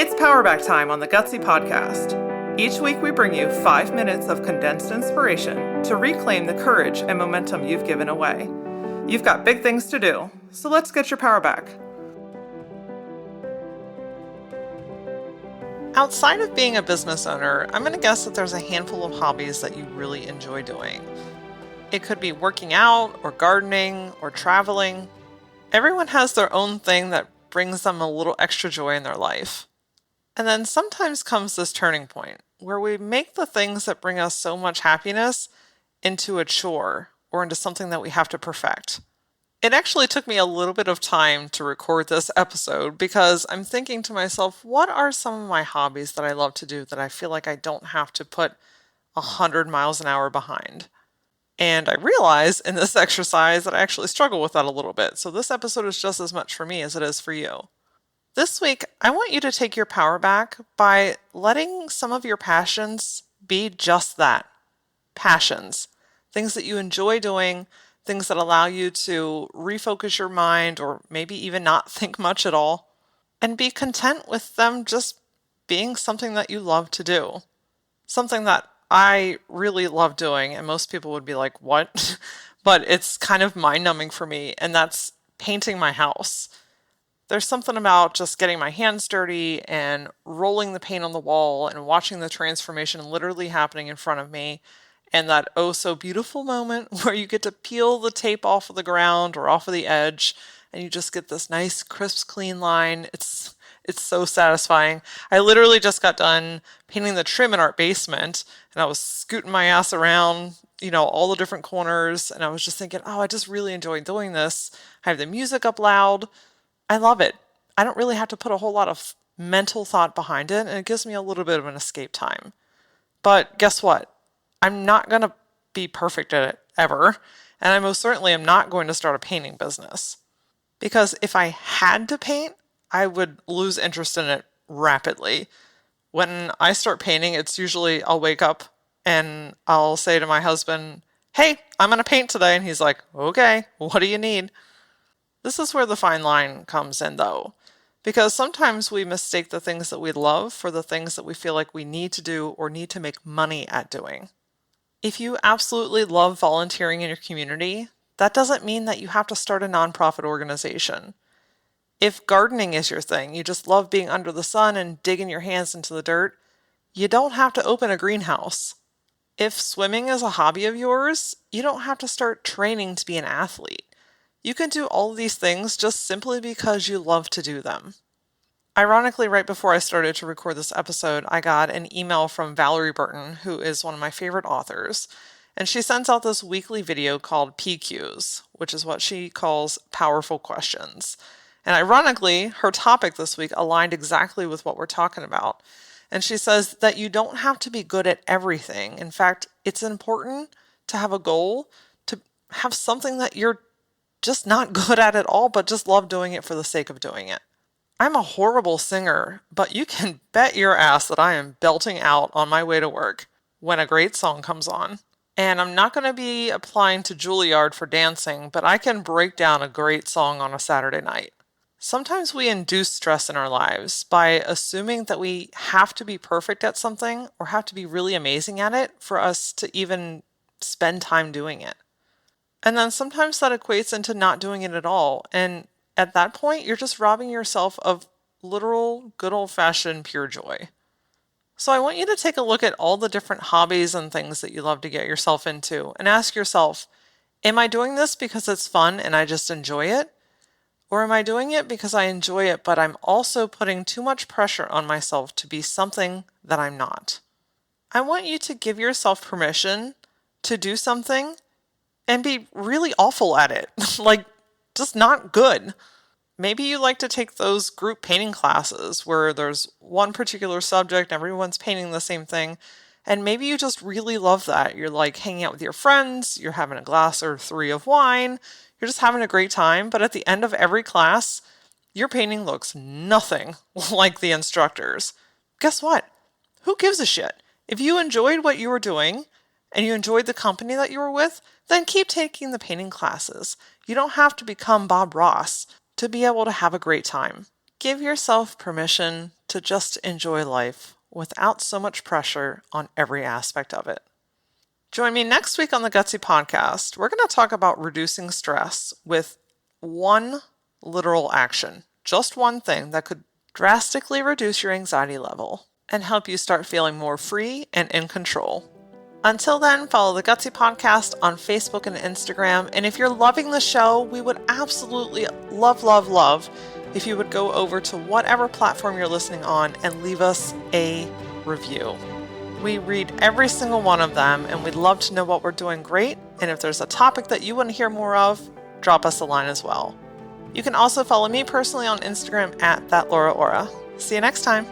It's Powerback time on the Gutsy Podcast. Each week we bring you 5 minutes of condensed inspiration to reclaim the courage and momentum you've given away. You've got big things to do, so let's get your power back. Outside of being a business owner, I'm going to guess that there's a handful of hobbies that you really enjoy doing. It could be working out, or gardening, or traveling. Everyone has their own thing that brings them a little extra joy in their life. And then sometimes comes this turning point where we make the things that bring us so much happiness into a chore or into something that we have to perfect. It actually took me a little bit of time to record this episode because I'm thinking to myself, what are some of my hobbies that I love to do that I feel like I don't have to put 100 miles an hour behind? And I realize in this exercise that I actually struggle with that a little bit. So this episode is just as much for me as it is for you. This week, I want you to take your power back by letting some of your passions be just that. Passions. Things that you enjoy doing, things that allow you to refocus your mind or maybe even not think much at all, and be content with them just being something that you love to do. Something that I really love doing, and most people would be like, what? But it's kind of mind-numbing for me, and that's painting my house. There's something about just getting my hands dirty and rolling the paint on the wall and watching the transformation literally happening in front of me, and that oh so beautiful moment where you get to peel the tape off of the ground or off of the edge and you just get this nice crisp clean line. It's so satisfying. I literally just got done painting the trim in our basement and I was scooting my ass around, all the different corners, and I was just thinking, oh, I just really enjoy doing this. I have the music up loud. I love it. I don't really have to put a whole lot of mental thought behind it, and it gives me a little bit of an escape time. But guess what? I'm not going to be perfect at it ever, and I most certainly am not going to start a painting business. Because if I had to paint, I would lose interest in it rapidly. When I start painting, it's usually I'll wake up and I'll say to my husband, hey, I'm going to paint today. And he's like, okay, what do you need? This is where the fine line comes in, though, because sometimes we mistake the things that we love for the things that we feel like we need to do or need to make money at doing. If you absolutely love volunteering in your community, that doesn't mean that you have to start a nonprofit organization. If gardening is your thing, you just love being under the sun and digging your hands into the dirt, you don't have to open a greenhouse. If swimming is a hobby of yours, you don't have to start training to be an athlete. You can do all of these things just simply because you love to do them. Ironically, right before I started to record this episode, I got an email from Valerie Burton, who is one of my favorite authors, and she sends out this weekly video called PQs, which is what she calls powerful questions. And ironically, her topic this week aligned exactly with what we're talking about. And she says that you don't have to be good at everything. In fact, it's important to have a goal, to have something that you're just not good at all, but just love doing it for the sake of doing it. I'm a horrible singer, but you can bet your ass that I am belting out on my way to work when a great song comes on. And I'm not going to be applying to Juilliard for dancing, but I can break down a great song on a Saturday night. Sometimes we induce stress in our lives by assuming that we have to be perfect at something or have to be really amazing at it for us to even spend time doing it. And then sometimes that equates into not doing it at all. And at that point, you're just robbing yourself of literal, good old-fashioned pure joy. So I want you to take a look at all the different hobbies and things that you love to get yourself into and ask yourself, am I doing this because it's fun and I just enjoy it? Or am I doing it because I enjoy it, but I'm also putting too much pressure on myself to be something that I'm not? I want you to give yourself permission to do something and be really awful at it, like just not good. Maybe you like to take those group painting classes where there's one particular subject, everyone's painting the same thing, and maybe you just really love that. You're like hanging out with your friends, you're having a glass or 3 of wine, you're just having a great time, but at the end of every class, your painting looks nothing like the instructors. Guess what? Who gives a shit? If you enjoyed what you were doing, and you enjoyed the company that you were with, then keep taking the painting classes. You don't have to become Bob Ross to be able to have a great time. Give yourself permission to just enjoy life without so much pressure on every aspect of it. Join me next week on the Gutsy Podcast. We're going to talk about reducing stress with one literal action, just one thing that could drastically reduce your anxiety level and help you start feeling more free and in control. Until then, follow the Gutsy Podcast on Facebook and Instagram. And if you're loving the show, we would absolutely love if you would go over to whatever platform you're listening on and leave us a review. We read every single one of them, and we'd love to know what we're doing great. And if there's a topic that you want to hear more of, drop us a line as well. You can also follow me personally on Instagram at @ThatLauraOra. See you next time.